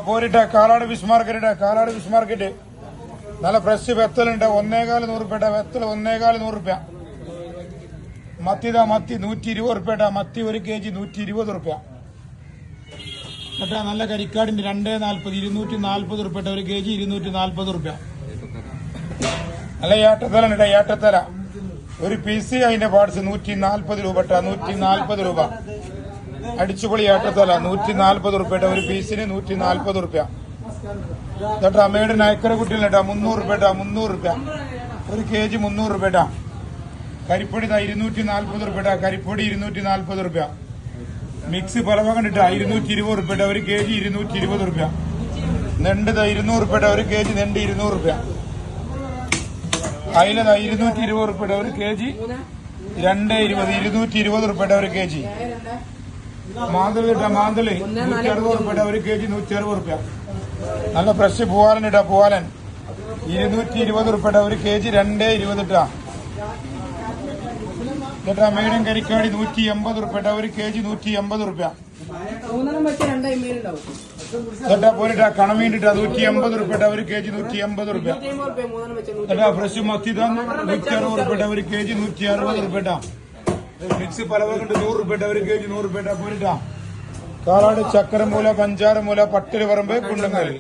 പോരിട്ട കാലാട് fish market നല്ല fresh വെത്തലുണ്ട് 1,400 ഉറുപ്പ്യ വെത്തൽ 1,400 ഉറുപ്പ്യ മത്തി 120 ഉറുപ്പ്യ മത്തി 1 kg 120 ഉറുപ്പ്യ കേട്ടാ നല്ല കരിക്കാടിന്റെ 240 240 ഉറുപ്പ്യ 1 kg 240 ഉറുപ്പ്യ നല്ല ഏട്ടത്തല ഉണ്ട് ഏട്ടത്തല ഒരു പീസ് അതിന്റെ പാർട്സ് 140 രൂപ 140 രൂപ അടിച്ചുപൊളി ഏട്ടത്തല 140 ഉറുപ്പ്യ ഒരു പീസിന് 140 ഉറുപ്പ്യ കേട്ടോ അമ്മയുടെ നയക്കര കുട്ടികളുണ്ടാ 300 രൂപ 300 രൂപ 1 kg 300 രൂപ കരിപ്പൊടി 240 രൂപ കരിപ്പൊടി 240 രൂപ മിക്സ് പലവ കണ്ടിട്ടാ 220 രൂപ 1 kg 220 രൂപ നെണ്ട് 200 രൂപ 1 kg നെണ്ട് 200 രൂപ അയില 220 രൂപ 1 kg 220 രൂപ 1 kg മാന്തള് 160 രൂപ 1 kg 160 രൂപ നല്ല ഫ്രഷ് പൂവാലൻ 220 രൂപ 1 kg 220 കേട്ടാ മീഡിയം കരിക്കാടി 180 രൂപ 1 kg 180 രൂപ കേട്ടാ പോരിട്ടാ കണമീണ്ടിട്ടാ 180 രൂപ 1 kg 180 രൂപ കേട്ടാ ഫ്രഷ് മത്തി 160 രൂപ 1 kg 160 രൂപ മിക്സ് പലവകൊണ്ട് 100 രൂപ 1 kg 100 രൂപ പോരിട്ടാ കാലാട് ചക്കരമൂല പഞ്ചാരമൂല പട്ടില് പറമ്പ് കുണ്ടങ്ങാല്